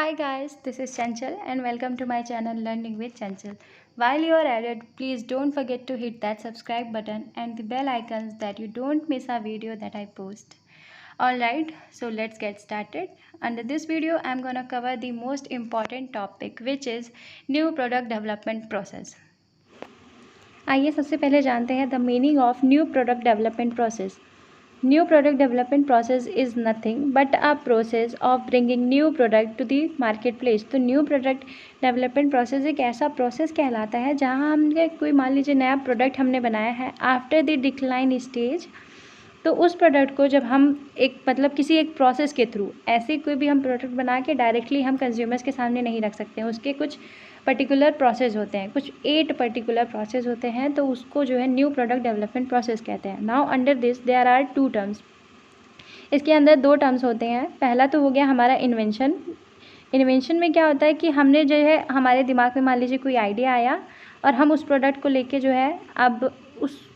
Hi guys, this is Chanchal and welcome to my channel Learning with Chanchal. While you are at it, please don't forget to hit that subscribe button and the bell icons that you don't miss a video that I post. Alright, so let's get started. Under this video, I'm gonna cover the most important topic which is new product development process. आइए सबसे पहले जानते हैं the meaning of new product development process. New product development process is nothing but a process of bringing new product to the marketplace. तो new product development process एक ऐसा process कहलाता है जहाँ हमने कोई मान लीजिए नया product हमने बनाया है after the decline stage, तो उस प्रोडक्ट को जब हम एक किसी एक प्रोसेस के थ्रू ऐसे कोई भी हम प्रोडक्ट बना के डायरेक्टली हम कंज्यूमर्स के सामने नहीं रख सकते हैं, उसके कुछ पर्टिकुलर प्रोसेस होते हैं, कुछ 8 पर्टिकुलर प्रोसेस होते हैं, तो उसको जो है न्यू प्रोडक्ट डेवलपमेंट प्रोसेस कहते हैं. Now under this there are 2 terms. इसके अंदर 2 टर्म्स होते हैं. पहला तो हो गया हमारा इन्वेंशन. इन्वेंशन में क्या होता है कि हमने जो है हमारे दिमाग में मान लीजिए कोई आइडिया आया और हम उस प्रोडक्ट को लेके जो है अब उस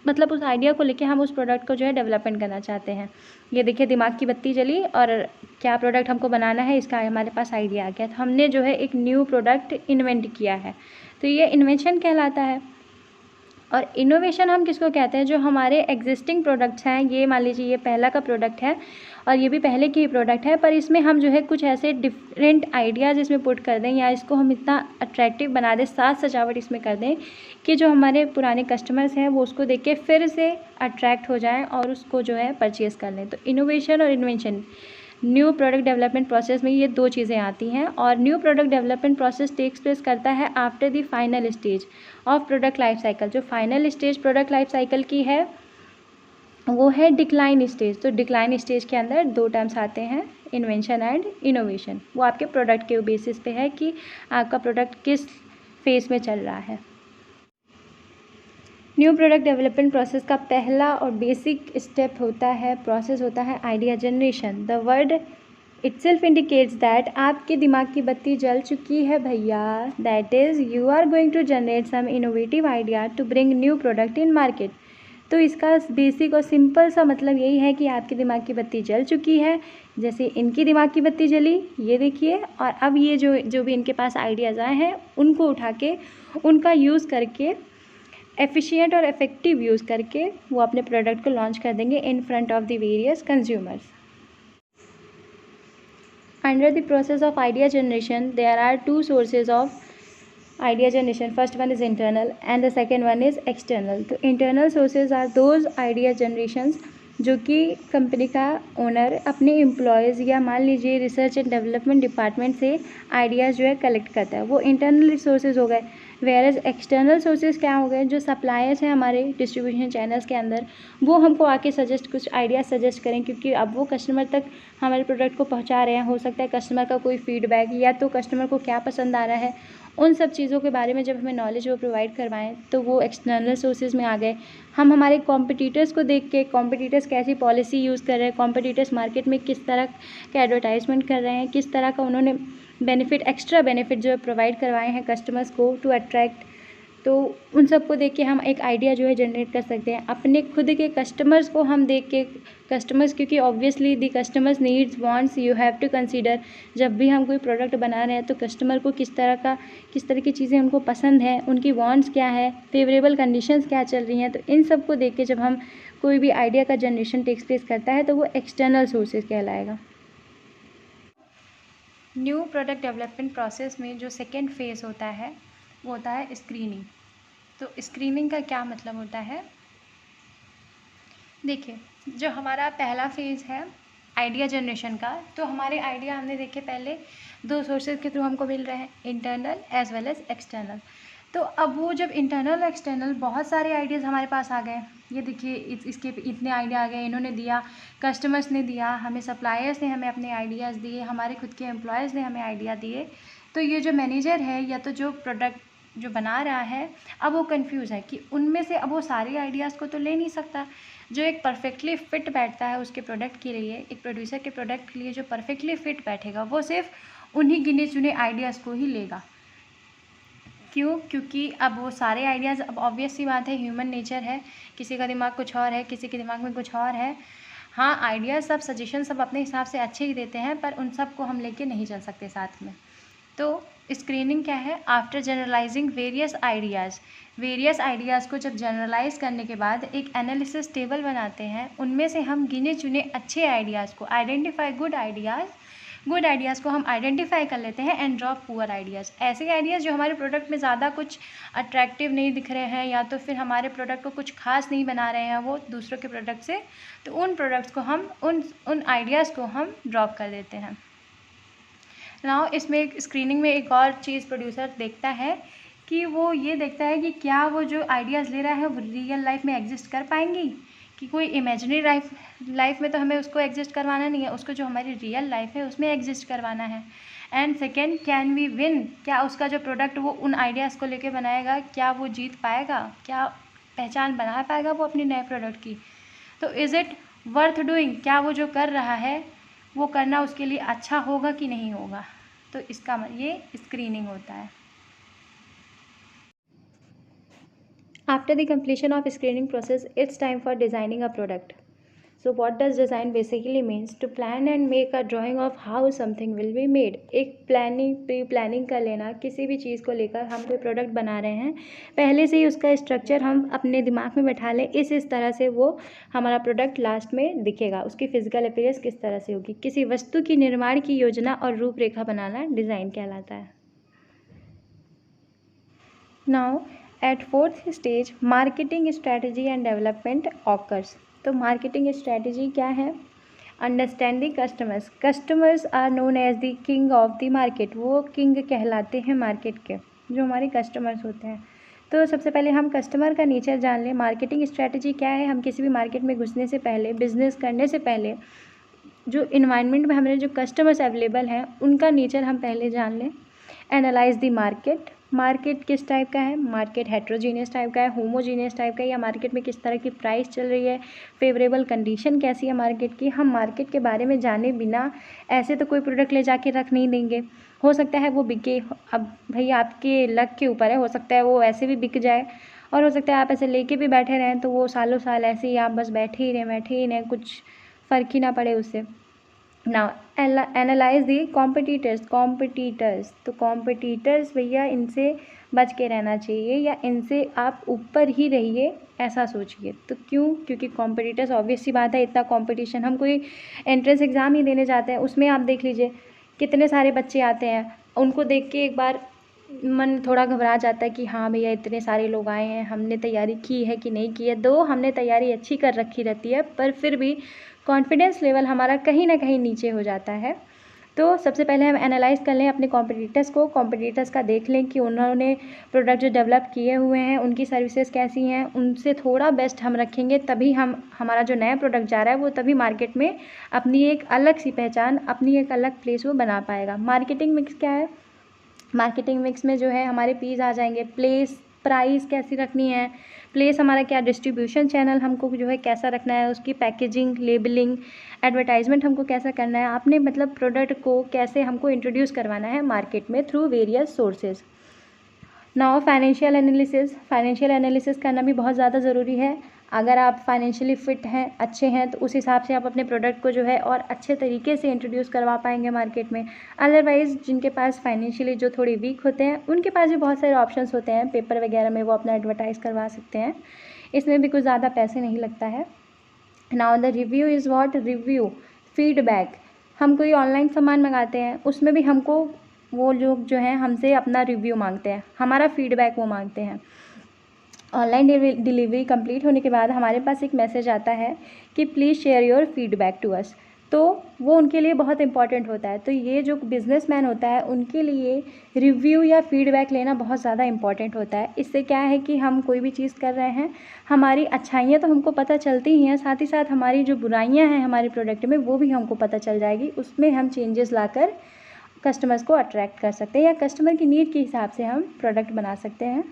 आइडिया को लेके हम उस प्रोडक्ट को जो है डेवलपमेंट करना चाहते हैं. ये देखिए दिमाग की बत्ती जली और क्या प्रोडक्ट हमको बनाना है इसका हमारे पास आइडिया आ गया, तो हमने जो है एक न्यू प्रोडक्ट इन्वेंट किया है, तो ये इन्वेंशन कहलाता है. और इनोवेशन हम किसको कहते हैं, जो हमारे एग्जिस्टिंग प्रोडक्ट्स हैं, ये मान लीजिए ये पहला का प्रोडक्ट है और ये भी पहले की ही प्रोडक्ट है, पर इसमें हम जो है कुछ ऐसे डिफरेंट आइडियाज़ इसमें पुट कर दें या इसको हम इतना अट्रैक्टिव बना दें, साज सजावट इसमें कर दें कि जो हमारे पुराने कस्टमर्स हैं वो उसको देख के फिर से अट्रैक्ट हो जाएं और उसको जो है परचेज़ कर लें. तो इनोवेशन और invention new product development process में ये 2 चीज़ें आती हैं. और new product development process takes place करता है after the final stage of product life cycle. जो final stage product life cycle की है वो है डिक्लाइन स्टेज. तो डिक्लाइन स्टेज के अंदर 2 टर्म्स आते हैं, इन्वेंशन एंड इनोवेशन. वो आपके प्रोडक्ट के बेसिस पे है कि आपका प्रोडक्ट किस फेज में चल रहा है. न्यू प्रोडक्ट डेवलपमेंट प्रोसेस का पहला और बेसिक स्टेप होता है, प्रोसेस होता है idea generation. The word itself indicates that आपके दिमाग की बत्ती जल चुकी है भैया. That is you are going to generate some innovative idea to bring new product in market. तो इसका बेसिक और सिंपल सा मतलब यही है कि आपके दिमाग की बत्ती जल चुकी है, जैसे इनकी दिमाग की बत्ती जली, ये देखिए. और अब ये जो भी इनके पास आइडियाज़ आए हैं उनको उठा के उनका यूज़ करके एफिशिएंट और इफ़ेक्टिव यूज़ करके वो अपने प्रोडक्ट को लॉन्च कर देंगे in front of the various consumers. Under the process of idea generation there are 2 sources of idea generation. First one is internal and the second one is external. तो internal sources are those idea generations जो कि company का owner अपने employees या मान लीजिए research and development department से ideas जो है कलेक्ट करता है, वो इंटरनल रिसोर्सेज हो गए. वेयरएज एक्सटर्नल सोर्सेज क्या हो गए, जो सप्लायर्स हैं हमारे डिस्ट्रीब्यूशन चैनल्स के अंदर, वो हमको आके कुछ आइडिया सजेस्ट करें, क्योंकि अब वो कस्टमर तक हमारे प्रोडक्ट को पहुंचा रहे हैं. हो सकता है कस्टमर का कोई फीडबैक या तो कस्टमर को क्या पसंद आ रहा है, उन सब चीज़ों के बारे में जब हमें नॉलेज वो प्रोवाइड करवाएं, तो वो एक्सटर्नल सोर्सेज में आ गए. हम हमारे कॉम्पिटिटर्स को देख के, कॉम्पिटिटर्स कैसी पॉलिसी यूज़ कर रहे हैं, कॉम्पिटिटर्स मार्केट में किस तरह का एडवर्टाइजमेंट कर रहे हैं, किस तरह का उन्होंने बेनिफिट, एक्स्ट्रा बेनिफिट जो है प्रोवाइड करवाए हैं कस्टमर्स को टू अट्रैक्ट, तो उन सब को देख के हम एक आइडिया जो है जनरेट कर सकते हैं. अपने खुद के कस्टमर्स को हम देख के, कस्टमर्स, क्योंकि obviously the customers needs wants you have to consider. जब भी हम कोई प्रोडक्ट बना रहे हैं तो कस्टमर को किस तरह की चीज़ें उनको पसंद हैं, उनकी वांट्स क्या है, फेवरेबल कंडीशंस क्या चल रही हैं, तो इन सब को देख के जब हम कोई भी आइडिया का जनरेशन टेक्स प्लेस करता है तो वो एक्सटर्नल सोर्सेज कहलाएगा. न्यू प्रोडक्ट डेवलपमेंट प्रोसेस में जो सेकेंड फेज़ होता है वो होता है स्क्रीनिंग. तो स्क्रीनिंग का क्या मतलब होता है, देखिए जो हमारा पहला फेज़ है आइडिया जनरेशन का, तो हमारे आइडिया हमने देखे पहले 2 सोर्सेज के थ्रू हमको मिल रहे हैं, internal as well as external. तो अब वो जब इंटरनल एक्सटर्नल बहुत सारे आइडियाज़ हमारे पास आ गए, ये देखिए इसके इतने आइडिया आ गए, इन्होंने दिया, कस्टमर्स ने दिया हमें, सप्लायर्स ने हमें अपने आइडियाज़ दिए, हमारे खुद के एम्प्लॉयज़ ने हमें आइडिया दिए. तो ये जो मैनेजर है या तो जो प्रोडक्ट जो बना रहा है, अब वो कंफ्यूज है कि उनमें से अब वो सारे आइडियाज़ को तो ले नहीं सकता. जो एक परफेक्टली फ़िट बैठता है उसके प्रोडक्ट के लिए, एक प्रोड्यूसर के प्रोडक्ट के लिए जो परफेक्टली फ़िट बैठेगा, वो सिर्फ उन्हीं गिने चुने आइडियाज़ को ही लेगा. क्यों, क्योंकि अब वो सारे आइडियाज़, अब ऑब्वियस सी बात है ह्यूमन नेचर है, किसी का दिमाग कुछ और है, किसी के दिमाग में कुछ और है. हाँ, आइडियाज़ सब, सजेशन सब अपने हिसाब से अच्छे ही देते हैं, पर उन सब को हम लेके नहीं चल सकते साथ में। तो स्क्रीनिंग क्या है? आफ्टर जनरलाइजिंग वेरियस आइडियाज़ को जब जनरलाइज करने के बाद एक एनालिसिस टेबल बनाते हैं, उनमें से हम गिने चुने अच्छे आइडियाज़ को गुड आइडियाज़ को हम आइडेंटिफाई कर लेते हैं एंड ड्रॉप पुअर आइडियाज़। ऐसे आइडियाज़ जो हमारे प्रोडक्ट में ज़्यादा कुछ अट्रैक्टिव नहीं दिख रहे हैं, या तो फिर हमारे प्रोडक्ट को कुछ खास नहीं बना रहे हैं वो दूसरों के प्रोडक्ट से, तो उन प्रोडक्ट्स को हम उन आइडियाज़ को हम ड्रॉप कर देते हैं। नाउ इसमें एक स्क्रीनिंग में एक और चीज़ प्रोड्यूसर देखता है कि वो ये देखता है कि क्या वो जो आइडियाज़ ले रहा है वो रियल लाइफ में एग्जिस्ट कर पाएंगी, कि कोई इमेजिनरी लाइफ में तो हमें उसको एग्जिस्ट करवाना नहीं है, उसको जो हमारी रियल लाइफ है उसमें एग्जिस्ट करवाना है। And second, can we win, क्या उसका जो प्रोडक्ट वो उन आइडियाज़ को लेके बनाएगा, क्या वो जीत पाएगा, क्या पहचान बना पाएगा वो अपने नए प्रोडक्ट की। तो इज़ इट वर्थ डूइंग, क्या वो जो कर रहा है वो करना उसके लिए अच्छा होगा कि नहीं होगा। तो इसका ये स्क्रीनिंग होता है। After the completion of screening process, it's time for designing a product. So what does design basically means? To plan and make a drawing of how something will be made. एक pre planning कर लेना, किसी भी चीज़ को लेकर हम कोई product बना रहे हैं, पहले से ही उसका स्ट्रक्चर हम अपने दिमाग में बैठा लें, इस तरह से वो हमारा प्रोडक्ट लास्ट में दिखेगा, उसकी फिजिकल अपीयरेंस किस तरह से होगी। किसी वस्तु की निर्माण की योजना और रूपरेखा बनाना डिज़ाइन कहलाता है। Now at fourth stage marketing strategy and development occurs. तो मार्केटिंग स्ट्रैटेजी क्या है? Understanding customers are known as the king of the market. वो किंग कहलाते हैं मार्केट के, जो हमारे कस्टमर्स होते हैं। तो सबसे पहले हम कस्टमर का नेचर जान लें। मार्केटिंग स्ट्रैटेजी क्या है? हम किसी भी मार्केट में घुसने से पहले, बिजनेस करने से पहले, जो इन्वायरमेंट में हमारे जो कस्टमर्स अवेलेबल हैं उनका नेचर हम पहले जान लें। एनालाइज द मार्केट किस टाइप का है? मार्केट हेट्रोजीनियस टाइप का है, होमोजीनियस टाइप का है, या मार्केट में किस तरह की प्राइस चल रही है, फेवरेबल कंडीशन कैसी है मार्केट की। हम मार्केट के बारे में जाने बिना ऐसे तो कोई प्रोडक्ट ले जाके रख नहीं देंगे। हो सकता है वो बिके, अब भाई आपके लक के ऊपर है, हो सकता है वो ऐसे भी बिक जाए, और हो सकता है आप ऐसे लेके भी बैठे रहें तो वो सालों साल ऐसे ही आप बस बैठे ही रहें, कुछ फ़र्क ही ना पड़े उससे। नाउ एनालाइज दी कॉम्पिटिटर्स। तो कॉम्पिटिटर्स भैया इनसे बच के रहना चाहिए, या इनसे आप ऊपर ही रहिए, ऐसा सोचिए। तो क्यों? क्योंकि कॉम्पिटिटर्स, ऑब्वियस सी बात है, इतना कॉम्पिटिशन, हम कोई एंट्रेंस एग्ज़ाम ही देने जाते हैं, उसमें आप देख लीजिए कितने सारे बच्चे आते हैं, उनको देख के एक बार मन थोड़ा घबरा जाता है कि हाँ भैया इतने सारे लोग आए हैं, हमने तैयारी की है कि नहीं की है। दो हमने तैयारी अच्छी कर रखी रहती है, पर फिर भी कॉन्फिडेंस लेवल हमारा कहीं ना कहीं नीचे हो जाता है। तो सबसे पहले हम एनालाइज़ कर लें अपने कॉम्पिटिटर्स का देख लें कि उन्होंने प्रोडक्ट जो डेवलप किए हुए हैं उनकी सर्विसेज कैसी हैं, उनसे थोड़ा बेस्ट हम रखेंगे, तभी हमारा जो नया प्रोडक्ट जा रहा है वो तभी मार्केट में अपनी एक अलग सी पहचान, अपनी एक अलग प्लेस वो बना पाएगा। मार्केटिंग मिक्स क्या है? मार्केटिंग मिक्स में जो है हमारे पीस आ जाएंगे। प्लेस, प्राइस कैसी रखनी है, प्लेस हमारा क्या, डिस्ट्रीब्यूशन चैनल हमको जो है कैसा रखना है, उसकी पैकेजिंग, लेबलिंग, एडवर्टाइजमेंट हमको कैसा करना है, आपने मतलब प्रोडक्ट को कैसे हमको इंट्रोड्यूस करवाना है मार्केट में through various sources. Now financial analysis करना भी बहुत ज़्यादा ज़रूरी है। अगर आप फाइनेंशियली फ़िट हैं, अच्छे हैं, तो उस हिसाब से आप अपने प्रोडक्ट को जो है और अच्छे तरीके से इंट्रोड्यूस करवा पाएंगे मार्केट में। अदरवाइज़ जिनके पास फाइनेंशियली जो थोड़ी वीक होते हैं उनके पास भी बहुत सारे ऑप्शंस होते हैं, पेपर वगैरह में वो अपना एडवर्टाइज़ करवा सकते हैं, इसमें भी कुछ ज़्यादा पैसे नहीं लगता है। Now the review is what? Review, feedback. हम कोई ऑनलाइन सामान मंगाते हैं, उसमें भी हमको वो लोग जो हैं हमसे अपना रिव्यू मांगते हैं, हमारा फीडबैक वो मांगते हैं। ऑनलाइन डिलीवरी कंप्लीट होने के बाद हमारे पास एक मैसेज आता है कि please share your feedback to us, तो वो उनके लिए बहुत इंपॉर्टेंट होता है। तो ये जो बिजनेसमैन होता है उनके लिए रिव्यू या फीडबैक लेना बहुत ज़्यादा इंपॉर्टेंट होता है। इससे क्या है कि हम कोई भी चीज़ कर रहे हैं, हमारी अच्छाइयाँ तो हमको पता चलती ही हैं, साथ ही साथ हमारी जो बुराइयाँ हैं हमारे प्रोडक्ट में वो भी हमको पता चल जाएगी, उसमें हम चेंजेस लाकर कस्टमर्स को अट्रैक्ट कर सकते हैं, या कस्टमर की नीड के हिसाब से हम प्रोडक्ट बना सकते हैं।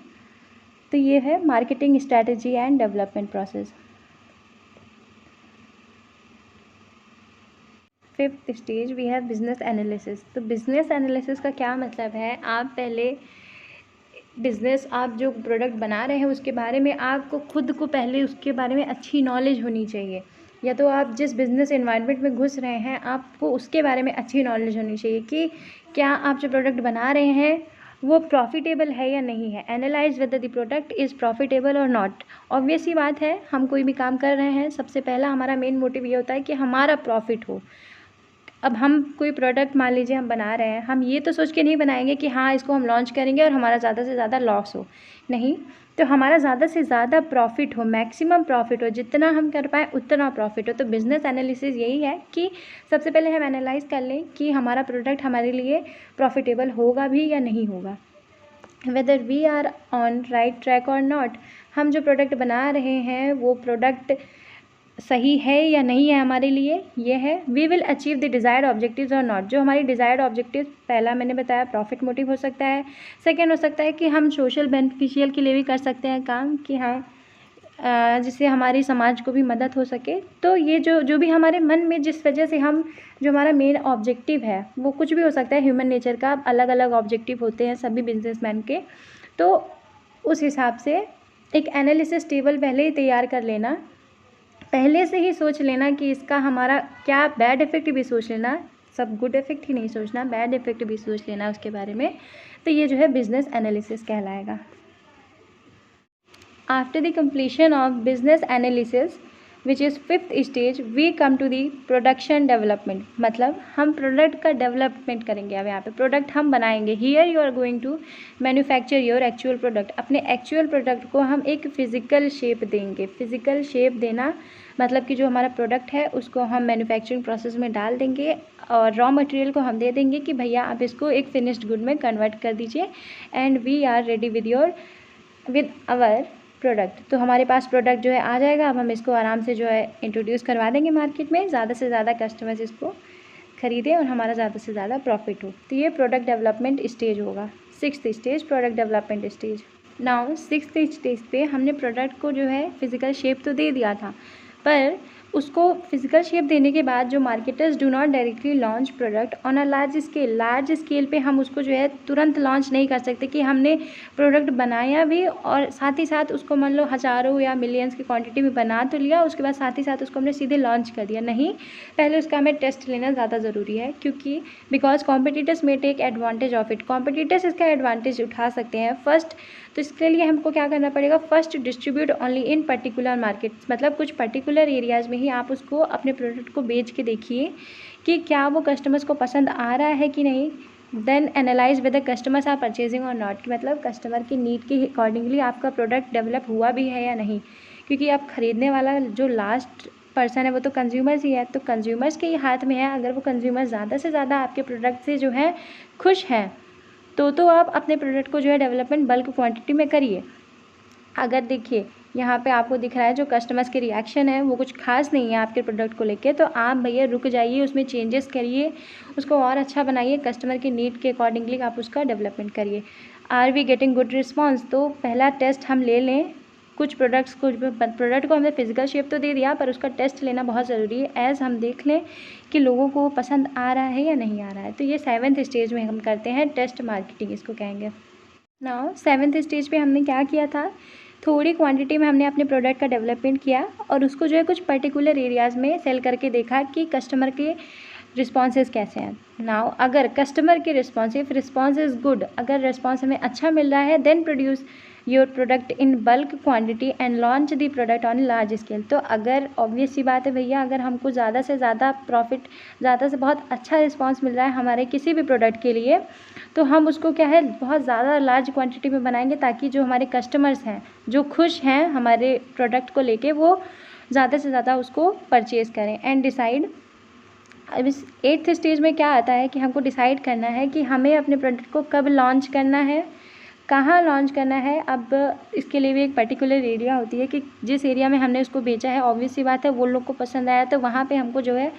तो ये है marketing strategy and development process. Fifth stage we have business analysis. तो बिजनेस एनालिसिस का क्या मतलब है? आप पहले बिजनेस, आप जो प्रोडक्ट बना रहे हैं उसके बारे में आपको खुद को पहले उसके बारे में अच्छी नॉलेज होनी चाहिए। या तो आप जिस बिज़नेस एनवायरनमेंट में घुस रहे हैं आपको उसके बारे में अच्छी नॉलेज होनी चाहिए कि क्या आप जो प्रोडक्ट बना रहे हैं वो प्रॉफिटेबल है या नहीं है। Analyse whether the product is profitable और नॉट। ऑब्वियस ही बात है, हम कोई भी काम कर रहे हैं सबसे पहला हमारा मेन मोटिव ये होता है कि हमारा प्रॉफिट हो। अब हम कोई प्रोडक्ट मान लीजिए हम बना रहे हैं, हम ये तो सोच के नहीं बनाएंगे कि हाँ इसको हम लॉन्च करेंगे और हमारा ज़्यादा से ज़्यादा लॉस हो, नहीं। तो हमारा ज़्यादा से ज़्यादा प्रॉफिट हो, मैक्सिमम प्रॉफिट हो, जितना हम कर पाएँ उतना प्रॉफिट हो। तो बिज़नेस एनालिसिस यही है कि सबसे पहले हम एनालाइज़ कर लें कि हमारा प्रोडक्ट हमारे लिए प्रॉफिटेबल होगा भी या नहीं होगा। Whether we are on right track और नॉट। हम जो प्रोडक्ट बना रहे हैं वो प्रोडक्ट सही है या नहीं है हमारे लिए, ये है। We will achieve the desired objectives और नॉट। जो हमारी डिज़ायर्ड ऑब्जेक्टिव, पहला मैंने बताया प्रॉफिट मोटिव हो सकता है। सेकेंड हो सकता है कि हम सोशल बेनिफिशियल के लिए भी कर सकते हैं काम, कि हाँ जिससे हमारी समाज को भी मदद हो सके। तो ये जो भी हमारे मन में जिस वजह से हम, जो हमारा मेन ऑब्जेक्टिव है वो कुछ भी हो सकता है, ह्यूमन नेचर का अलग अलग ऑब्जेक्टिव होते हैं सभी बिजनेसमैन के। तो उस हिसाब से एक एनालिसिस टेबल पहले ही तैयार कर लेना, पहले से ही सोच लेना कि इसका हमारा क्या बैड इफ़ेक्ट भी सोच लेना, सब गुड इफ़ेक्ट ही नहीं सोचना, बैड इफ़ेक्ट भी सोच लेना उसके बारे में। तो ये जो है बिज़नेस एनालिसिस कहलाएगा। After the completion of business analysis, which is fifth stage, we come to the production development। मतलब हम प्रोडक्ट का डेवलपमेंट करेंगे। अब यहाँ पे प्रोडक्ट हम बनाएंगे। Here you are going to manufacture your actual product। अपने एक्चुअल प्रोडक्ट को हम एक फिज़िकल शेप देंगे। फिज़िकल शेप देना मतलब कि जो हमारा प्रोडक्ट है उसको हम मैन्युफैक्चरिंग प्रोसेस में डाल देंगे और रॉ मटेरियल को हम दे देंगे कि भैया आप इसको एक फिनिश्ड गुड में कन्वर्ट कर दीजिए, and we are ready with our product. तो हमारे पास प्रोडक्ट जो है आ जाएगा। अब हम इसको आराम से जो है इंट्रोड्यूस करवा देंगे मार्केट में, ज़्यादा से ज़्यादा कस्टमर्स इसको ख़रीदें और हमारा ज़्यादा से ज़्यादा प्रॉफिट हो। तो ये प्रोडक्ट डेवलपमेंट स्टेज होगा, sixth stage product development stage. Now sixth stage पे हमने प्रोडक्ट को जो है फिज़िकल शेप तो दे दिया था, पर उसको फिज़िकल शेप देने के बाद जो marketers do not directly launch product on a large scale पे हम उसको जो है तुरंत लॉन्च नहीं कर सकते कि हमने प्रोडक्ट बनाया भी और साथ ही साथ उसको मान लो हज़ारों या मिलियंस की क्वांटिटी में बना तो लिया, उसके बाद साथ ही साथ उसको हमने सीधे लॉन्च कर दिया। नहीं, पहले उसका हमें टेस्ट लेना ज़्यादा ज़रूरी है, क्योंकि बिकॉज कॉम्पिटिटर्स में take advantage of it. Competitors इसका एडवांटेज उठा सकते हैं फर्स्ट। तो इसके लिए हमको क्या करना पड़ेगा, first distribute only in particular markets. मतलब कुछ पर्टिकुलर एरियाज़ में ही आप उसको अपने प्रोडक्ट को बेच के देखिए कि क्या वो कस्टमर्स को पसंद आ रहा है कि नहीं। Then analyse whether customers are purchasing और नॉट, मतलब कस्टमर की नीड के अकॉर्डिंगली आपका प्रोडक्ट डेवलप हुआ भी है या नहीं, क्योंकि आप ख़रीदने वाला जो लास्ट पर्सन है वो तो कंज्यूमर्स ही है। तो कंज्यूमर्स के ही हाथ में है, अगर वो कंज्यूमर ज़्यादा से ज़्यादा आपके प्रोडक्ट से जो है खुश हैं तो आप अपने प्रोडक्ट को जो है डेवलपमेंट बल्क क्वांटिटी में करिए। अगर देखिए यहाँ पे आपको दिख रहा है जो कस्टमर्स के रिएक्शन है वो कुछ खास नहीं है आपके प्रोडक्ट को लेके, तो आप भैया रुक जाइए, उसमें चेंजेस करिए, उसको और अच्छा बनाइए, कस्टमर की नीड के अकॉर्डिंगली आप उसका डेवलपमेंट करिए। Are we getting good response, तो पहला टेस्ट हम ले लें। कुछ प्रोडक्ट को हमने फिजिकल शेप तो दे दिया, पर उसका टेस्ट लेना बहुत ज़रूरी है, एज़ हम देख लें कि लोगों को पसंद आ रहा है या नहीं आ रहा है। तो ये 7th स्टेज में हम करते हैं टेस्ट मार्केटिंग, इसको कहेंगे। नाउ 7th स्टेज पे हमने क्या किया था, थोड़ी क्वांटिटी में हमने अपने प्रोडक्ट का डेवलपमेंट किया और उसको जो है कुछ पर्टिकुलर एरियाज़ में सेल करके देखा कि कस्टमर के रिस्पॉन्सेज कैसे हैं। नाउ अगर कस्टमर के रिस्पॉन्स इज़ गुड, अगर रिस्पॉन्स हमें अच्छा मिल रहा है, then produce your product in bulk quantity and launch the product on large scale. तो अगर ऑब्वियस सी बात है भैया, अगर हमको ज़्यादा से ज़्यादा प्रॉफिट, ज़्यादा से बहुत अच्छा रिस्पांस मिल रहा है हमारे किसी भी प्रोडक्ट के लिए, तो हम उसको क्या है बहुत ज़्यादा लार्ज क्वांटिटी में बनाएंगे, ताकि जो हमारे कस्टमर्स हैं जो खुश हैं हमारे प्रोडक्ट को लेके, वो ज़्यादा से ज़्यादा उसको परचेज़ करें। एंड डिसाइड, अब इस 8th स्टेज में क्या आता है कि हमको डिसाइड करना है कि हमें अपने प्रोडक्ट को कब लॉन्च करना है, कहाँ लॉन्च करना है। अब इसके लिए भी एक पर्टिकुलर एरिया होती है कि जिस एरिया में हमने उसको बेचा है, ऑब्वियस सी बात है वो लोग को पसंद आया, तो वहाँ पे हमको जो है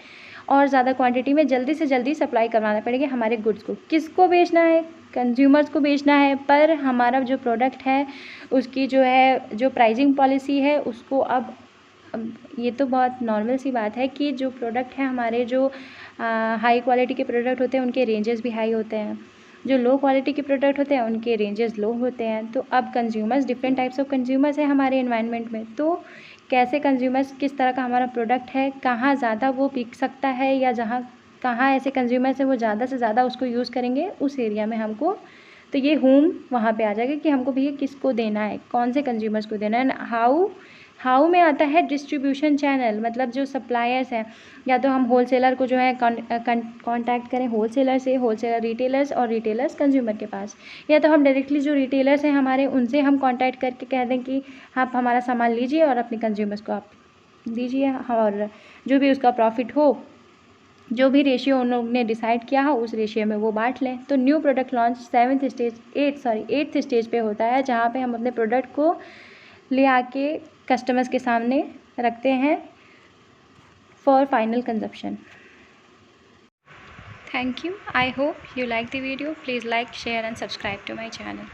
और ज़्यादा क्वांटिटी में जल्दी से जल्दी सप्लाई करवाना पड़ेगा हमारे गुड्स को। किसको बेचना है, कंज्यूमर्स को बेचना है, पर हमारा जो प्रोडक्ट है उसकी जो है जो प्राइसिंग पॉलिसी है उसको अब ये तो बहुत नॉर्मल सी बात है कि जो प्रोडक्ट है हमारे, जो हाई क्वालिटी के प्रोडक्ट होते हैं उनके रेंजेस भी हाई होते हैं, जो लो क्वालिटी के प्रोडक्ट होते हैं उनके रेंजेस लो होते हैं। तो अब consumers, different types of consumers हैं हमारे एनवायरनमेंट में, तो कैसे कंज्यूमर्स, किस तरह का हमारा प्रोडक्ट है, कहाँ ज़्यादा वो बिक सकता है या कहाँ ऐसे कंज्यूमर्स हैं वो ज़्यादा से ज़्यादा उसको यूज़ करेंगे, उस एरिया में हमको, तो ये होम वहाँ पे आ जाएगा कि हमको भैया किसको देना है, कौन से कंज्यूमर्स को देना है। एंड हाउ में आता है डिस्ट्रीब्यूशन चैनल, मतलब जो सप्लायर्स हैं, या तो हम होलसेलर को जो है कांटेक्ट करें होलसेलर से, होलसेलर रिटेलर्स और रिटेलर्स कंज्यूमर के पास, या तो हम डायरेक्टली जो रिटेलर्स हैं हमारे उनसे हम कांटेक्ट करके कह दें कि आप हमारा सामान लीजिए और अपने कंज्यूमर्स को आप दीजिए, और जो भी उसका प्रॉफिट हो, जो भी रेशियो उन लोगों ने डिसाइड किया हो उस रेशियो में वो बांट लें। तो new product launch 8th stage पे होता है, जहाँ पे हम अपने प्रोडक्ट को ले आके कस्टमर्स के सामने रखते हैं for final consumption. Thank you. I hope you like the video. Please like, share and subscribe to my channel.